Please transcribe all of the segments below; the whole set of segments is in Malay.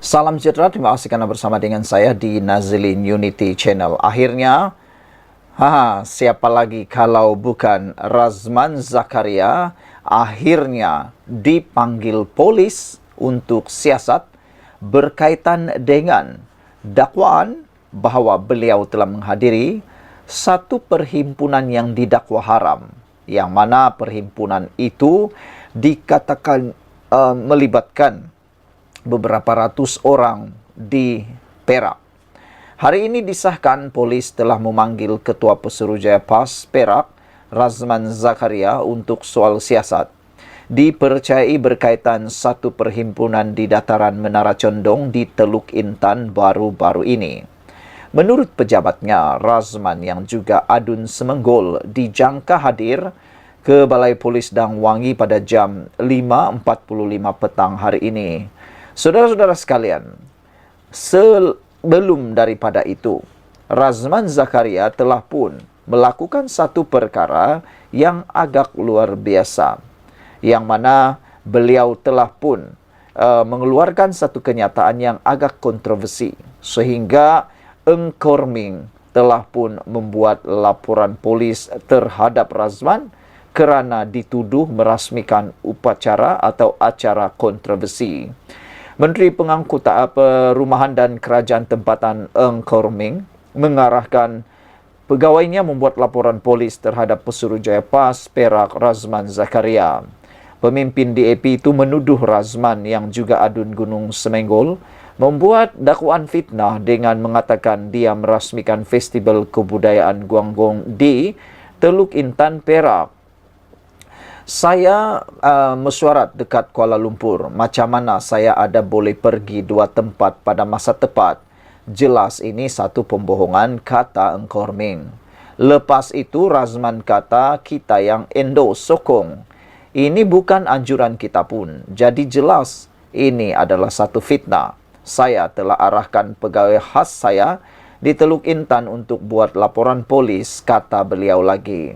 Salam sejahtera, terima kasih karena bersama dengan saya di Nazilin Unity Channel. Akhirnya, siapa lagi kalau bukan Razman Zakaria akhirnya dipanggil polis untuk siasat berkaitan dengan dakwaan bahwa beliau telah menghadiri satu perhimpunan yang didakwa haram, yang mana perhimpunan itu dikatakan melibatkan beberapa ratus orang di Perak. Hari ini disahkan polis telah memanggil Ketua Pesuruhjaya PAS Perak, Razman Zakaria, untuk soal siasat. Dipercayai berkaitan satu perhimpunan di dataran Menara Condong di Teluk Intan baru-baru ini. Menurut pejabatnya, Razman yang juga adun Semenggol dijangka hadir ke Balai Polis Dang Wangi pada jam 5.45 petang hari ini. Saudara-saudara sekalian, sebelum daripada itu, Razman Zakaria telah pun melakukan satu perkara yang agak luar biasa, yang mana beliau telah pun mengeluarkan satu kenyataan yang agak kontroversi, sehingga Eng Korming telah pun membuat laporan polis terhadap Razman kerana dituduh merasmikan upacara atau acara kontroversi. Menteri Perumahan dan Kerajaan Tempatan Eng Korming mengarahkan pegawainya membuat laporan polis terhadap Pesuruhjaya PAS Perak Razman Zakaria. Pemimpin DAP itu menuduh Razman yang juga adun Gunung Semenggol membuat dakwaan fitnah dengan mengatakan dia merasmikan Festival Kebudayaan Guanggong di Teluk Intan Perak. Saya mesyuarat dekat Kuala Lumpur. Macam mana saya ada boleh pergi dua tempat pada masa tepat? Jelas ini satu pembohongan, kata Eng Korming. Lepas itu Razman kata kita yang sokong. Ini bukan anjuran kita pun. Jadi jelas ini adalah satu fitnah. Saya telah arahkan pegawai khas saya di Teluk Intan untuk buat laporan polis, kata beliau lagi.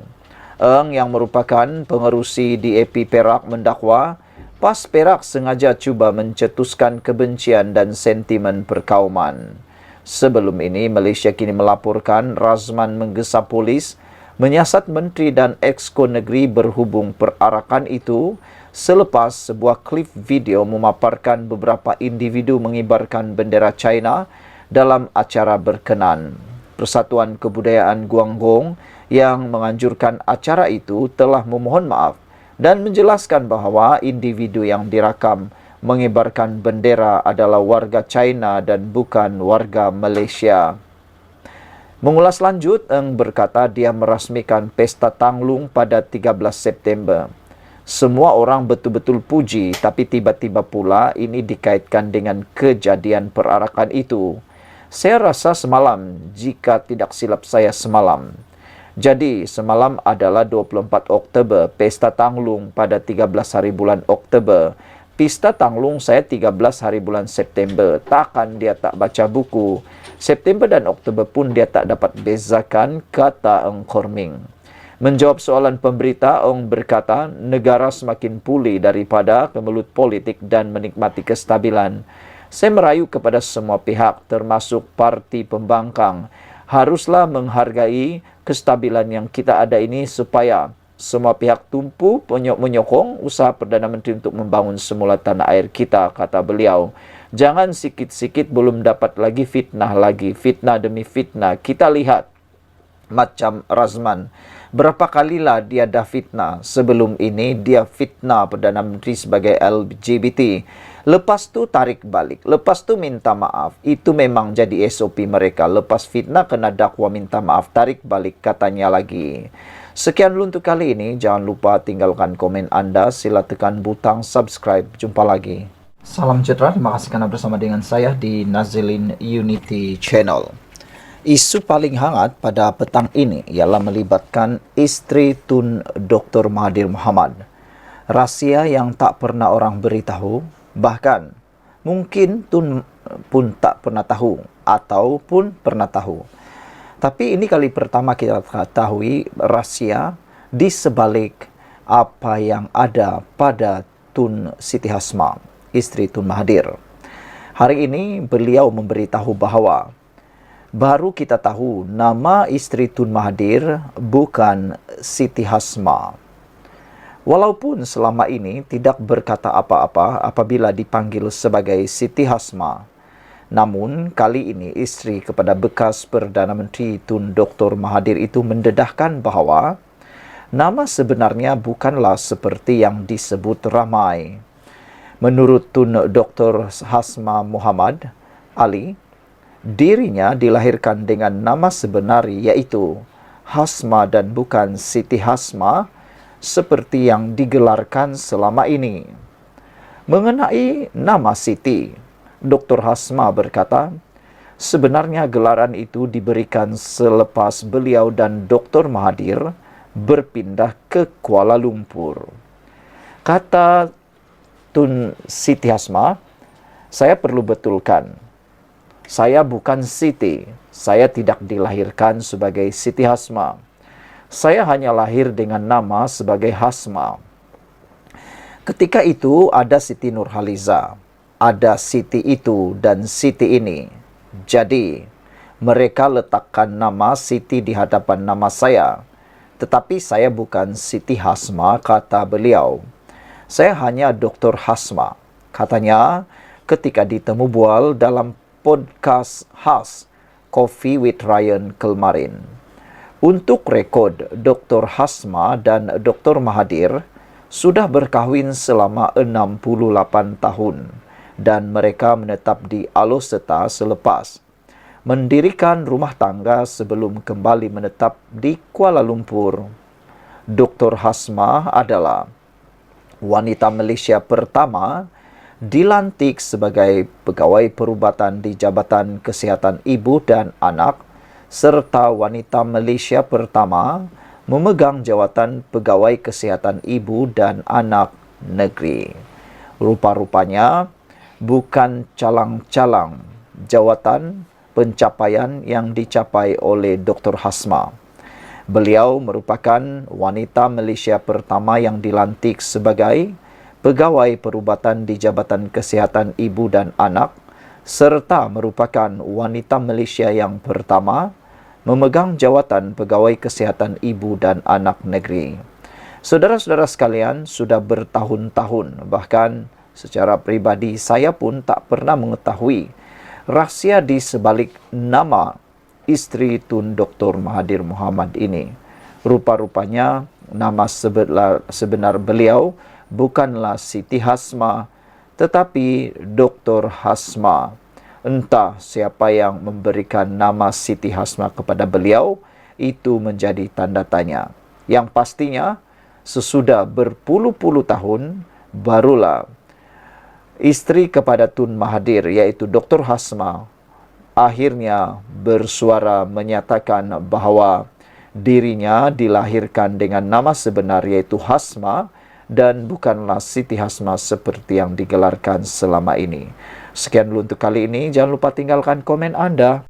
Eng yang merupakan pengerusi DAP Perak mendakwa PAS Perak sengaja cuba mencetuskan kebencian dan sentimen perkauman. Sebelum ini, Malaysia kini melaporkan Razman menggesa polis menyiasat menteri dan exco negeri berhubung perarakan itu selepas sebuah klip video memaparkan beberapa individu mengibarkan bendera China dalam acara berkenan. Persatuan Kebudayaan Guanggong yang menganjurkan acara itu telah memohon maaf dan menjelaskan bahawa individu yang dirakam mengibarkan bendera adalah warga China dan bukan warga Malaysia. Mengulas lanjut, Eng berkata dia merasmikan Pesta Tanglung pada 13 September. Semua orang betul-betul puji, tapi tiba-tiba pula ini dikaitkan dengan kejadian perarakan itu. Saya rasa semalam, jika tidak silap saya semalam. Jadi, semalam adalah 24 Oktober, Pesta Tanglung pada 13 hari bulan Oktober. Pesta Tanglung saya 13 hari bulan September. Takkan dia tak baca buku. September dan Oktober pun dia tak dapat bezakan, kata Eng Korming. Menjawab soalan pemberita, Eng berkata negara semakin pulih daripada kemelut politik dan menikmati kestabilan. Saya merayu kepada semua pihak termasuk parti pembangkang haruslah menghargai kestabilan yang kita ada ini supaya semua pihak tumpu menyokong usaha Perdana Menteri untuk membangun semula tanah air kita, kata beliau. Jangan sikit-sikit belum dapat lagi, fitnah demi fitnah. Kita lihat macam Razman. Berapa kalilah dia dah fitnah. Sebelum ini dia fitnah Perdana Menteri sebagai LGBT. Lepas tu tarik balik. Lepas tu minta maaf. Itu memang jadi SOP mereka. Lepas fitnah kena dakwa minta maaf. Tarik balik, katanya lagi. Sekian dulu untuk kali ini. Jangan lupa tinggalkan komen anda. Sila tekan butang subscribe. Jumpa lagi. Salam sejahtera. Terima kasih karena bersama dengan saya di Nazilin Unity Channel. Isu paling hangat pada petang ini ialah melibatkan isteri Tun Dr. Mahathir Mohamad. Rahsia yang tak pernah orang beritahu, bahkan mungkin Tun pun tak pernah tahu ataupun pernah tahu. Tapi ini kali pertama kita ketahui rahsia di sebalik apa yang ada pada Tun Siti Hasma, isteri Tun Mahathir. Hari ini beliau memberitahu bahawa baru kita tahu nama isteri Tun Mahathir bukan Siti Hasma. Walaupun selama ini tidak berkata apa-apa apabila dipanggil sebagai Siti Hasma, namun kali ini isteri kepada bekas Perdana Menteri Tun Dr. Mahathir itu mendedahkan bahawa nama sebenarnya bukanlah seperti yang disebut ramai. Menurut Tun Dr. Hasma Muhammad Ali, dirinya dilahirkan dengan nama sebenar iaitu Hasma dan bukan Siti Hasma seperti yang digelarkan selama ini. Mengenai nama Siti, Dr. Hasma berkata, sebenarnya gelaran itu diberikan selepas beliau dan Dr. Mahathir berpindah ke Kuala Lumpur. Kata Tun Siti Hasma, saya perlu betulkan, saya bukan Siti, saya tidak dilahirkan sebagai Siti Hasma. Saya hanya lahir dengan nama sebagai Hasma. Ketika itu ada Siti Nurhaliza, ada Siti itu dan Siti ini. Jadi, mereka letakkan nama Siti di hadapan nama saya. Tetapi saya bukan Siti Hasma, kata beliau. Saya hanya Dr. Hasma. Katanya ketika ditemu bual dalam podcast khas Coffee with Ryan kemarin. Untuk rekod, Dr. Hasma dan Dr. Mahathir sudah berkahwin selama 68 tahun dan mereka menetap di Aloseta selepas mendirikan rumah tangga sebelum kembali menetap di Kuala Lumpur. Dr. Hasma adalah wanita Malaysia pertama dilantik sebagai pegawai perubatan di Jabatan Kesihatan Ibu dan Anak serta wanita Malaysia pertama memegang jawatan Pegawai Kesihatan Ibu dan Anak Negeri. Rupa-rupanya bukan calang-calang jawatan pencapaian yang dicapai oleh Dr. Hasma. Beliau merupakan wanita Malaysia pertama yang dilantik sebagai Pegawai Perubatan di Jabatan Kesihatan Ibu dan Anak serta merupakan wanita Malaysia yang pertama memegang jawatan Pegawai Kesihatan Ibu dan Anak Negeri. Saudara-saudara sekalian, sudah bertahun-tahun, bahkan secara pribadi saya pun tak pernah mengetahui rahsia di sebalik nama isteri Tun Dr. Mahathir Mohamad ini. Rupa-rupanya nama sebenar beliau bukanlah Siti Hasma, tetapi Dr. Hasma. Entah siapa yang memberikan nama Siti Hasma kepada beliau, itu menjadi tanda tanya. Yang pastinya, sesudah berpuluh-puluh tahun, barulah isteri kepada Tun Mahathir, iaitu Dr. Hasma, akhirnya bersuara menyatakan bahawa dirinya dilahirkan dengan nama sebenar iaitu Hasma dan bukanlah Siti Hasma seperti yang digelarkan selama ini. Sekian dulu untuk kali ini. Jangan lupa tinggalkan komen Anda.